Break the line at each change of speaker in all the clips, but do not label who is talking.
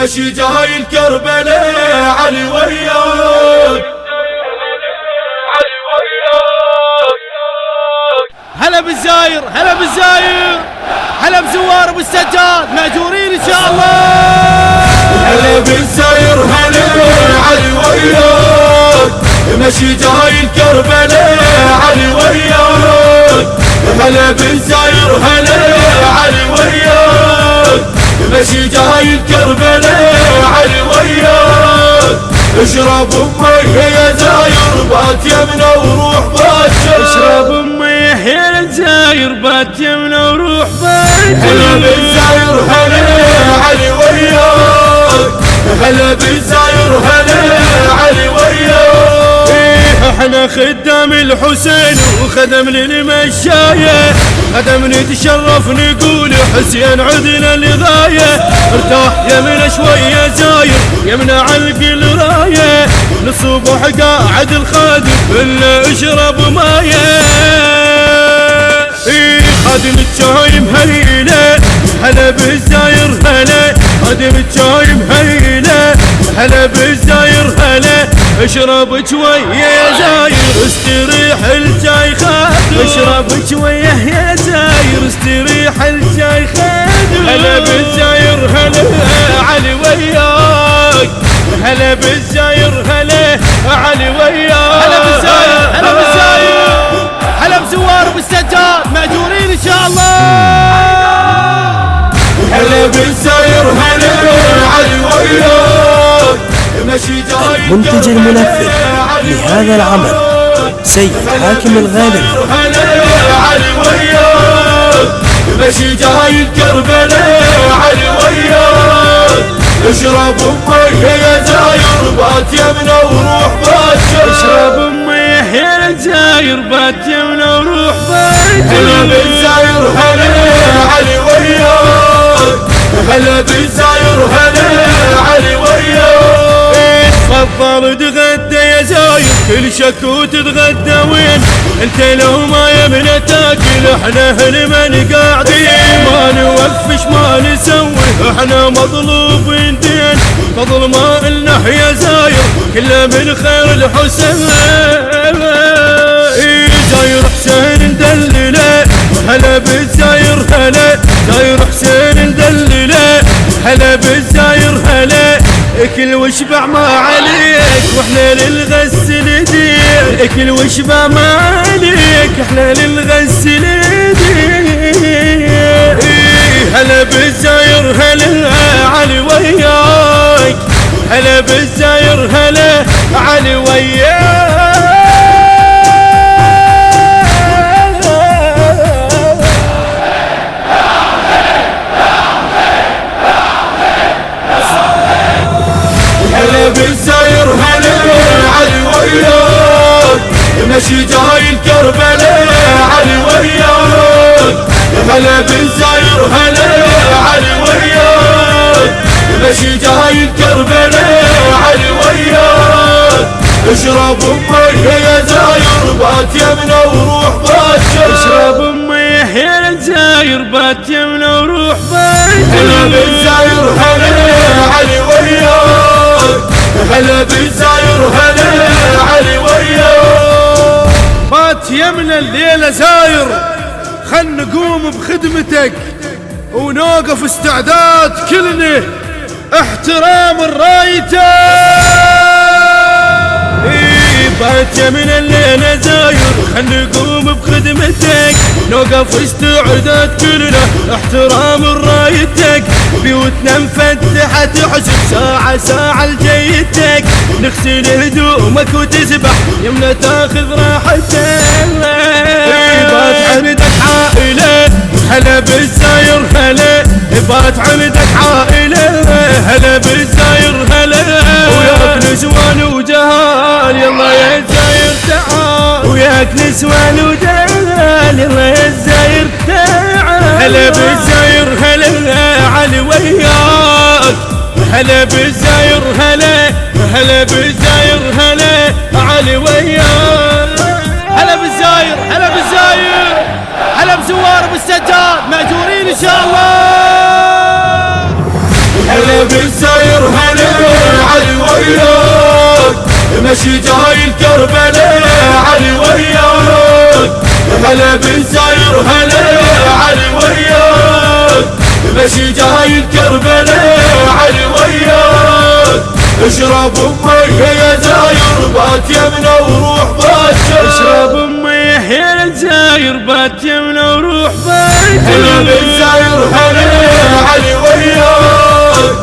مشي جاي الكربلاء علي وياك.
هلا بالزاير هلا بالزاير هلا بزوار ابو السجاد ماجورين ان شاء الله.
هلا بالزاير هلا علي وياك مشي جاي الكربلاء علي وياك. هلا بالزاير هلا علي وياك مشي جاي الكربلاء علي وياك. اشرب امي يا زاير بات يمنا وروح باكر.
اشرب امي يا زاير بات يمنا وروح باكر.
هلا بالزاير هلا علي وياك. هلا بالزاير هلا علي وياك.
احنا خدام الحسين وخدم للمشاية، خدم نتشرف نقول حسين عدنا لغاية. ارتاح يمنا شوية زاير يمنا علق الراية، للصبح قاعد الخادم الا اشرب مايه. خادم الشاي مهيلة هلا بالزاير هلا، خادم الشاي مهيلة هلا بالزاير هلا. اشرب شوية يا زاير استريح الجاي خادم. اشرب شوية يا زاير استريح الجاي خادم. هلا بالزاير هلا علي وياك. هلا بالزاير هلا علي وياك. هلا بالزاير هلا بالزاير هلا بزوار ابو السجاد ماجورين ان شاء الله.
هلا بالزاير هلا علي وياك مشي جاي
المنتج المنفذ لهذا العمل سيد حاكم الغالي.
هلا علي وياك مشي جاي الكربلاء علي وياك. اشرب امي يا زاير بات يمنا وروح باكر.
اشرب امي يا زاير بات يمنا وروح باكر.
هلا بالزاير هلا علي وياك. هلا بالزاير هلا علي وياك.
تفضل تغدى يا زاير كل شكو تتغدى وين انت لو ما يمنا تاكل. احنا هالمن قاعدين ما نوفش ما نسوي، احنا مطلوبين دين فضل ما النا يا زاير كله من خير الحسين. زاير حسين ندلله هلا بالزاير هلا. زاير حسين ندلله هلا بالزاير هلا. اكل واشبع ما عليك واحنا للغسل ايديك. اكل واشبع ما عليك احنا للغسل ايديك. هلا بالزاير هلا علي وياك. هلا بالزاير هلا علي وياك.
هلا بالزاير هلا علي وياك مشي جاي الكربلاء علي وياك. هلا بالزاير هلا علي وياك مشي جاي الكربلاء علي وياك. اشرب امي يا زاير بات يمنا وروح باكر.
اشرب امي يا زاير بات يمنا وروح باكر.
هلا بالزاير هلا علي وياك. هلا بالزاير هلا علي وياك.
بات يمنا الليلة زاير خل نقوم بخدمتك ونوقف استعداد كلنا احترام الرايتك. بات يمنا الليلة زاير خل نقوم بخدمتك نوقف استعداد كلنا احترام رايتك. بيوتنا مفتحة تحسب ساعة ساعة لجيتك. نغسل هدومك وتسبح يمنا تاخذ راحتك. بات عندك عائلة هلا بالزاير هلا. بات عندك عائلة هلا بالزاير هلا. وياك نسوان وجهال يلا يا زاير تعال. وياك نسوان وجهال يلا يا زاير تعال. هلا بالزاير هلا علي وياك. هلا بالزاير هلا. هلا بالزاير هلا علي وياك. هلا بالزاير هلا بالزاير هلا بزوار ابو السجاد ماجورين ان شاء الله.
هلا بالزاير هلا بالزاير هلا علي وياك مشي جاي الكربلاء علي وياك اشرب امي يا زاير بات يمنا وروح باكر
اشرب امي يا الزاير بات يمنا وروح باكر
هلا بالزاير هلا علي وياك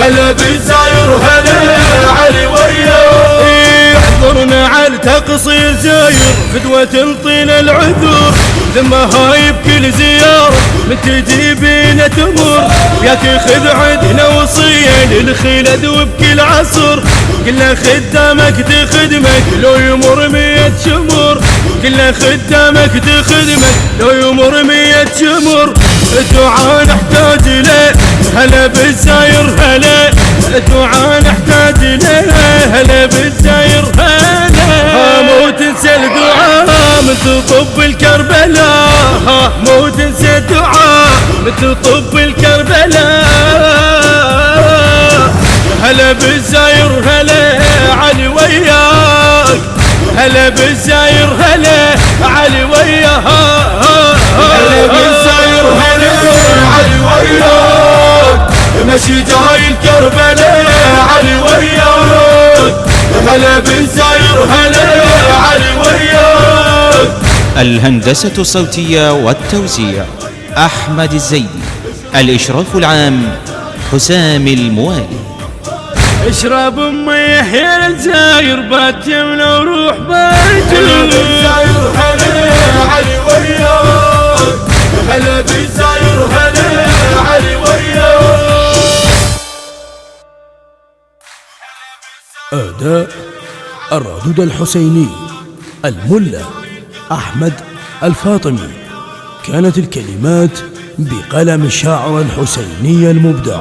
هلا بالزاير هلا علي وياك
احضرنا على تقصير زاير فدوة تنطينا العذر ثم هاي بكل زيارة من تجي بينا تمر وياك خذ عدنا وصية للخلد وبكل عصر كلنا خدامك تخدمك لو يمر 100 شمر كلنا خدامك تخدمك لو يمر 100 شمر الدعاء نحتاج له هلا بالزاير هلا الدعاء نحتاج له هلا بالزاير هلا مو تنسى الدعاء مثل طب الكربلاء مو تنسى الدعاء مثل طب الكربلاء هلا بالزاير هلا علي وياك هلا بالزاير هلا علي وياك
هلا بالزاير هلا علي وياك مشي جاي الكربلاء علي وياك هلا بالزاير هلا علي وياك.
الهندسة الصوتية والتوزيع أحمد الزيدي. الإشراف العام حسام الموالي.
اشرب امي يا الزاير بات يمنا وروح باكر
هلا بالزاير هلا علي وياك هلا بالزاير هلا علي وياك.
أداء الردود الحسيني الملا أحمد الفاطمي. كانت الكلمات بقلم الشاعر الحسيني المبدع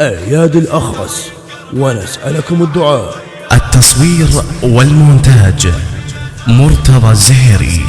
اياد الأخرس. ونسألكم الدعاء.
التصوير والمونتاج مرتضى الزهري.